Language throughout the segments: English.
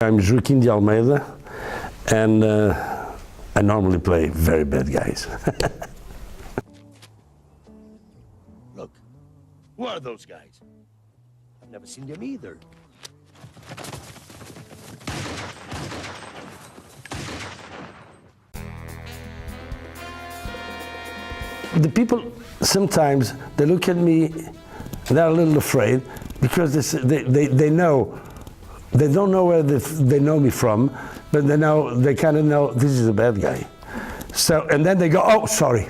I'm Joaquim de Almeida, and I normally play very bad guys. Look, who are those guys? I've never seen them either. The people, sometimes, they look at me, and they're a little afraid, because they know, they don't know where they know me from, but they kind of know this is a bad guy. So, and then they go, oh, sorry,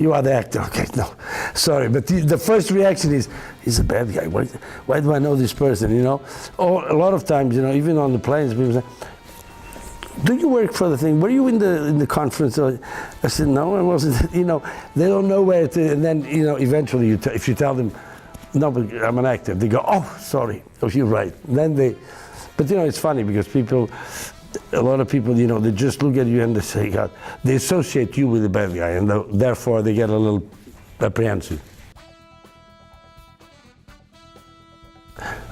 you are the actor. Okay, no, sorry. But the first reaction is, he's a bad guy. Why do I know this person, you know? Or a lot of times, you know, even on the planes, people say, do you work for the thing? Were you in the conference? I said, no, I wasn't. You know, they don't know where to, and then, you know, eventually, if you tell them, no, but I'm an actor, they go, oh, sorry, oh, you're right. And then but you know, it's funny because a lot of people, you know, they just look at you and they say, God, they associate you with the bad guy, and therefore they get a little apprehensive.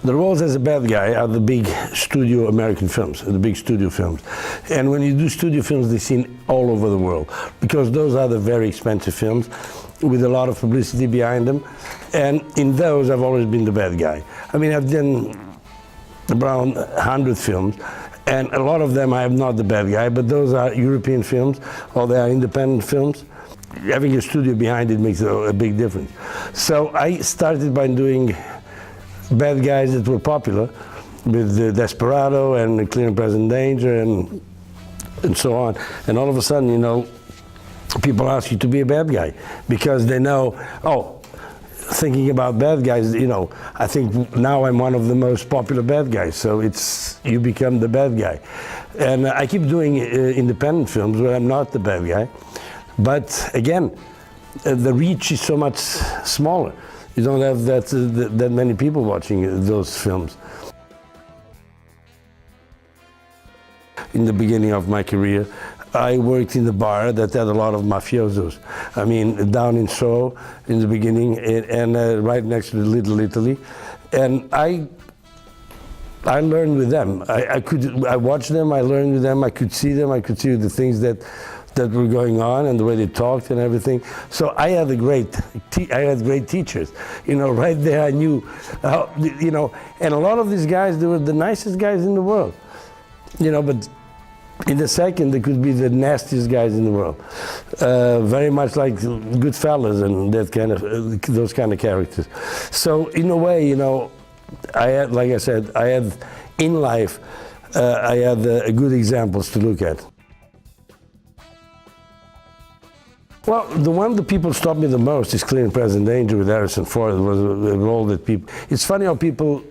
The roles as a bad guy are the big studio American films, the big studio films. And when you do studio films, they're seen all over the world, because those are the very expensive films with a lot of publicity behind them. And in those, I've always been the bad guy. I mean, I've done around 100 films, and a lot of them I am not the bad guy, but those are European films, or they are independent films. Having a studio behind it makes a big difference. So I started by doing bad guys that were popular, with Desperado and Clear and Present Danger and so on. And all of a sudden, you know, people ask you to be a bad guy because they know, oh, thinking about bad guys, you know, I think now I'm one of the most popular bad guys, so you become the bad guy. And I keep doing independent films where I'm not the bad guy, but again, the reach is so much smaller. You don't have that many people watching those films. In the beginning of my career, I worked in the bar that had a lot of mafiosos. I mean, down in Soho in the beginning, and right next to Little Italy. And I learned with them. I watched them, I learned with them, I could see them, I could see the things that were going on and the way they talked and everything. So I had great teachers. You know, right there I knew, you know, and a lot of these guys, they were the nicest guys in the world. You know, but in a second, they could be the nastiest guys in the world. Very much like Goodfellas and that kind of, those kind of characters. So in a way, you know, I had, like I said, I had in life, I had good examples to look at. Well, the one that people stopped me the most is Clear and Present Danger with Harrison Ford. It was a role that people, it's funny how people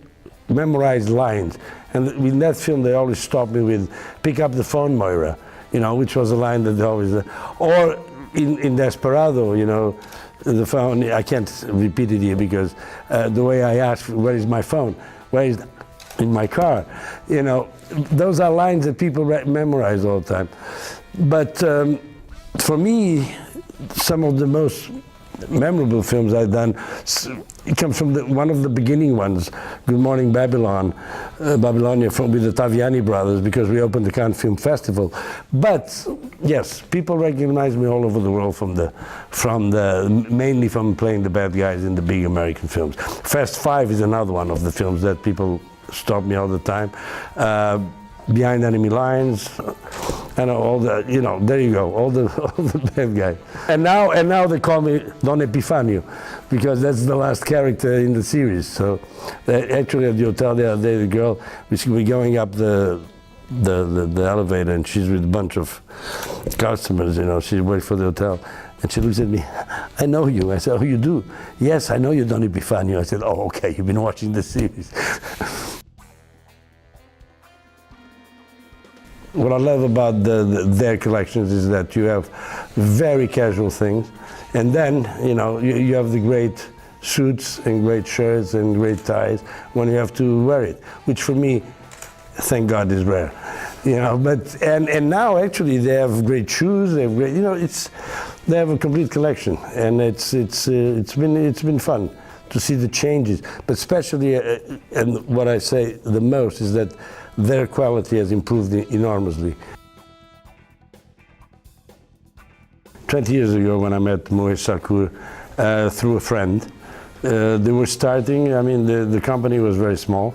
memorize lines. And in that film, they always stopped me with, pick up the phone, Moira, you know, which was a line that they always, or in Desperado, you know, the phone, I can't repeat it here because the way I asked, where is my phone? Where is, in my car? You know, those are lines that people memorize all the time. But for me, some of the most memorable films I've done, it comes from one of the beginning ones, Good Morning Babylon, Babylonia, with the Taviani brothers, because we opened the Cannes Film Festival. But yes, people recognize me all over the world mainly from playing the bad guys in the big American films. Fast Five is another one of the films that people stop me all the time. Behind Enemy Lines, and all the, you know, there you go, all the bad guys. And now they call me Don Epifanio, because that's the last character in the series. So actually at the hotel the other day, the girl, we're going up the elevator, and she's with a bunch of customers, you know, she waits for the hotel. And she looks at me, I know you. I said, oh, you do? Yes, I know you, Don Epifanio. I said, oh, okay, you've been watching the series. What I love about their collections is that you have very casual things, and then, you know, you have the great suits and great shirts and great ties when you have to wear it, which for me, thank God, is rare. You know, but and now actually they have great shoes. They have great, you know, they have a complete collection, and it's been fun to see the changes. But especially, and what I say the most is that their quality has improved enormously. 20 years ago, when I met Moët Sacoor through a friend, they were starting. I mean, the company was very small,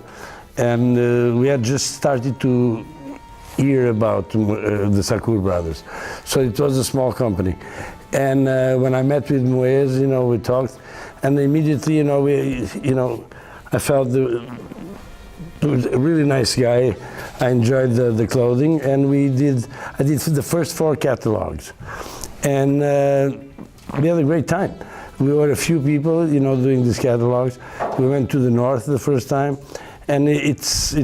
and we had just started to hear about the Sacoor Brothers. So it was a small company. And when I met with Moët, you know, we talked, and immediately, you know, I felt he was a really nice guy. I enjoyed the clothing, and I did the first 4 catalogs. And we had a great time. We were a few people, you know, doing these catalogs. We went to the north the first time, and it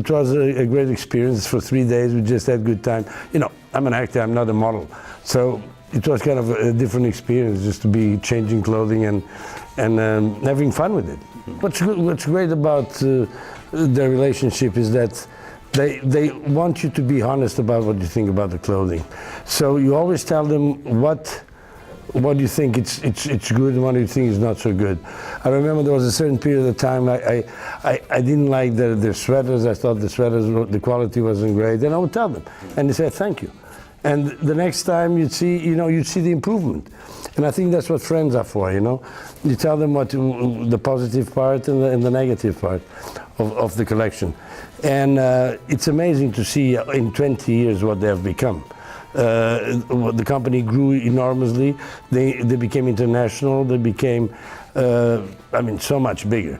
was a great experience. For 3 days, we just had a good time. You know, I'm an actor, I'm not a model. So it was kind of a different experience, just to be changing clothing and having fun with it. What's great about their relationship is that they want you to be honest about what you think about the clothing. So you always tell them what do you think it's good and what do you think is not so good. I remember there was a certain period of time I didn't like their sweaters. I thought the sweaters, the quality wasn't great, and I would tell them, and they said thank you. And the next time you'd see the improvement. And I think that's what friends are for, you know. You tell them what the positive part and the negative part of the collection. And it's amazing to see in 20 years what they have become. The company grew enormously. They became international. They became, I mean, so much bigger.